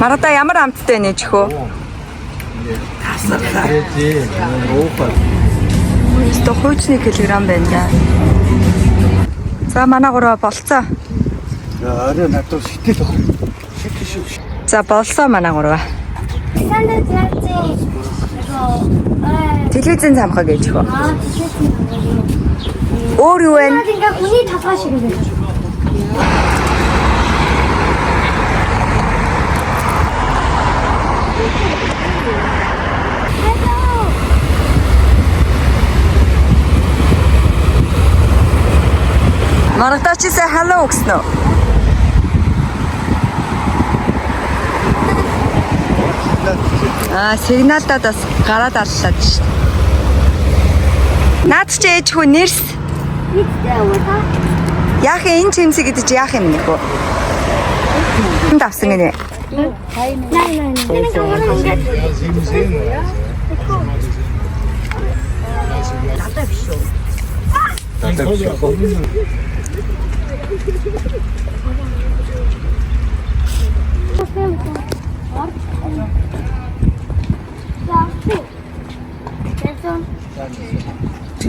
Маргадаа ямар амттай нэ чихөө? Өстө хуучны килограмм байна да. За манай гурав болцоо. Арай надад сэтгэл баг. Сэтгэл шүү. За болсоо манай гурав. Телевизэн цамхаг гэж хөө. Өөр юу вэ? Ингээ хүний толгой шиг юм байна. Маргадаа чи сая халуу өгсөн үү? Сигналдаад бас гараад аллаад шүү. Наад чи ээж хүү нэрс. Яах энэ чимсэг гэдэг чи яах юм нэ хөө? Энд авсан гинэ.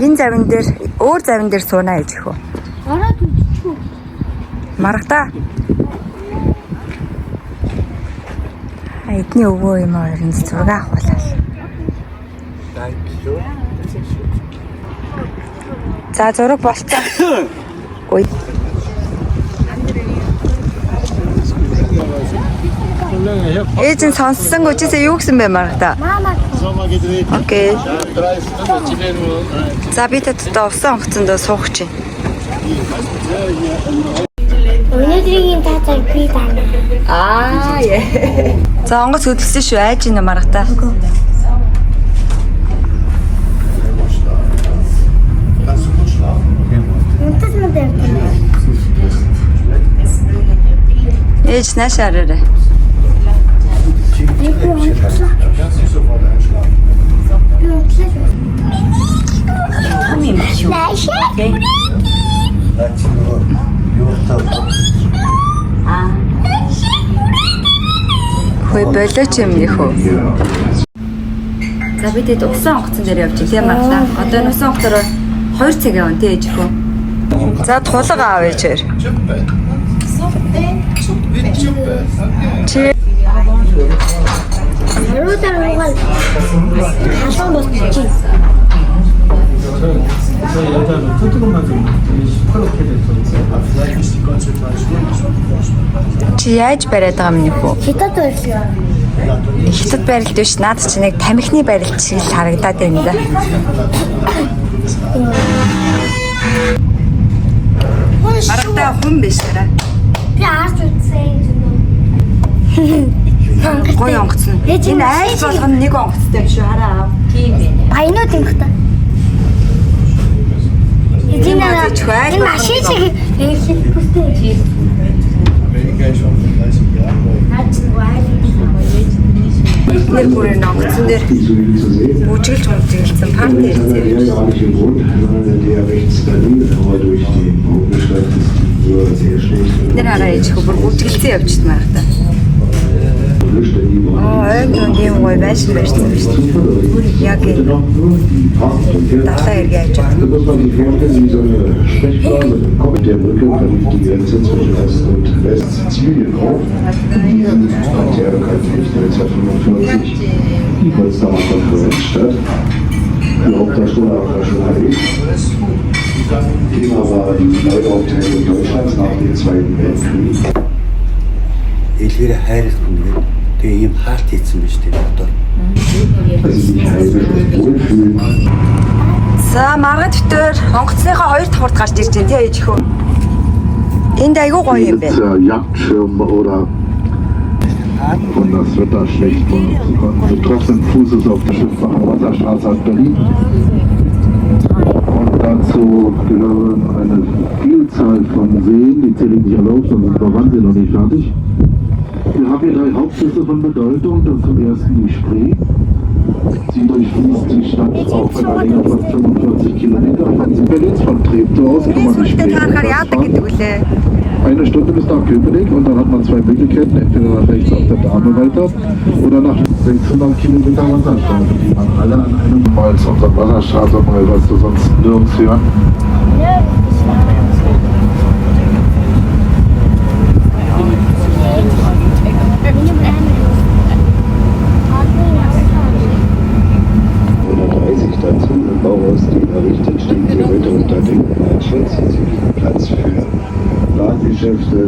Энэ завин дээр өөр завин дээр суунаа гэж хөө. Ороод үччихв. Маргадаа. Эдний өвөө юм аа энэ зураг авахлаа. За зураг болцоо. Ой. Ээж нь сонссон үчисээ юу гэсэн бэ Маргадаа? Мама. Окей. За би тэд усан онгоцондоо суух чинь. Өнөөдрийн таацаг би тань. Яа. За онгоц хөдөлсөн шүү айж ин Маргадаа. Үнтэс мэдээ. Ээж наашаараа. Хөөе болооч юм нөхөө. За бид хэд усан онгоцон дээр явж тийм байна. Одоо энэ усан онгоцоор 2 цаг явна тийм ээж хөө. За тулга аав ээжээр. Чи Руудаар угаал. Халуун болчих. чи яаж бариад байгаа юм нөхөө? Хятад байлаа. Хятад барилт биш наад чи нэг тамхины барилт шиг л харагдаад байна да. Маргадаа хүн биш гэрэ. Би арч үзсэн юм. Гой онгоцно. Энэ айц болгоно нэг онгоцтой биш үү хараа. Тийм ээ. Баянууд юм хта. Энэ машин шиг хэлэхгүй. Тэр бүрийн онгоцон дээр бүжиглж мөжиглсэн парти ирсэн. Тэр хараа ээж хөө бүр бүжиглсэн явчихсан Маргадаа. Ойн юм гой байсан байж тийм шүү дээ. Яг энэ далаа иргэ яаж байгаа. Der Brücke verlief die Grenze zwischen Ost- und Westsizilien auf. Der bekannte 1945 die Potsdamer Konferenz statt. Die Hauptdarsteller auf der Schulhalle. Thema war die Neuaufteilung Deutschlands nach dem Zweiten Weltkrieg. Элгээр хайрлах хүн гэдэг. Тэгээ ийм хаалт хийсэн биз дээ одоо. За маргад битээр онгоцныхоо 2 давхурд гарч ирж байна тий ээж хөө. Энд айгүй гоё юм байна. Jagdschirm oder und das Wetter schlecht und betroffenen Fußes auf der Schiffswasserstraße aus Berlin. Und dazu gehören eine Vielzahl von Seen, die zähle ich nicht erlaubt, sonst waren sie noch nicht fertig. Wir haben hier 3 Hauptflüsse von Bedeutung. Das ist zum ersten die Spree. Sie durchfließt die Stadt auf einer Länge von 45 Kilometer. Von Berlins von Treptow aus kann man die Spree. 1 Stunde bis nach Köpenick und dann hat man 2 Möglichkeiten, entweder nach rechts auf der Dame weiter oder nach 600 Kilometer Wasserstraße, die man alle an einem Mal zu unserer Wasserstraße mal, was du sonst nirgends hören. Dazu im Bauhaus, die errichtet, stehen hier heute unter Denkmalschutz. Sie bieten Platz für Badgeschäfte,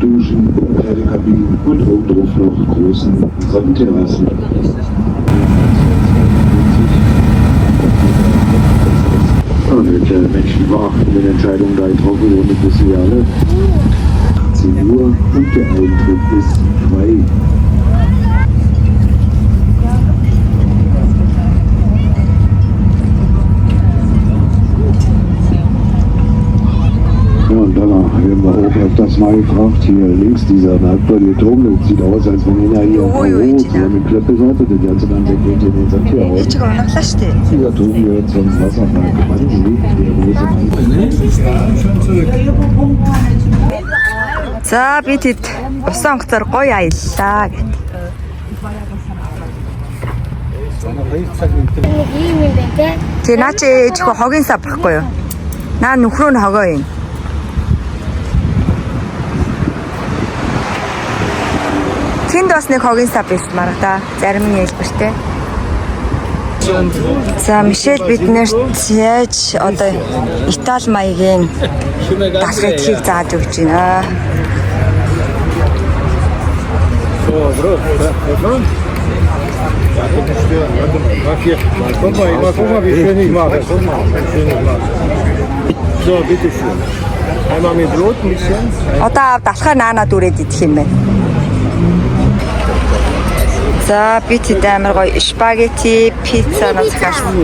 Duschen, Pferdekabinen und obendrauf noch großen Sonnenterrassen. Welche menschenverachtenden Entscheidungen da getroffen wurden, wissen wir alle. 10 Uhr und der Eintritt ist frei. Ja, und dann werden wir auch öfters mal gefragt, hier links dieser merkwürdige Turm, das sieht aus, als wenn er hier rot, so eine Klippe sollte, die ganze dann weggeht in den Verkehr aus. Ээжигээ унаглаа штэ. Dieser Turm gehört zum Wasserpark Mannsee, der große За би тэд усан онгоцоор гоё аяллаа гэв. ийм юм байна те. Тэ наа чи ээжихөө хогийн сав байхгүй юу? Наа нөхрөө нь хогоо юм. Тэнд бас нэг хогийн сав биш марга та. Зарим нь ялбартай. За Мишель биднэрт яаж одоо Итали маягийн даалгаврыг зааж өгч байна. So, bitteschön. Einmal mit Brot ein bisschen. Одоо далхаа наанаа дүрээд идэх юм байна. За би тэд амар гоё спагетти, пиццанаас захиалсан.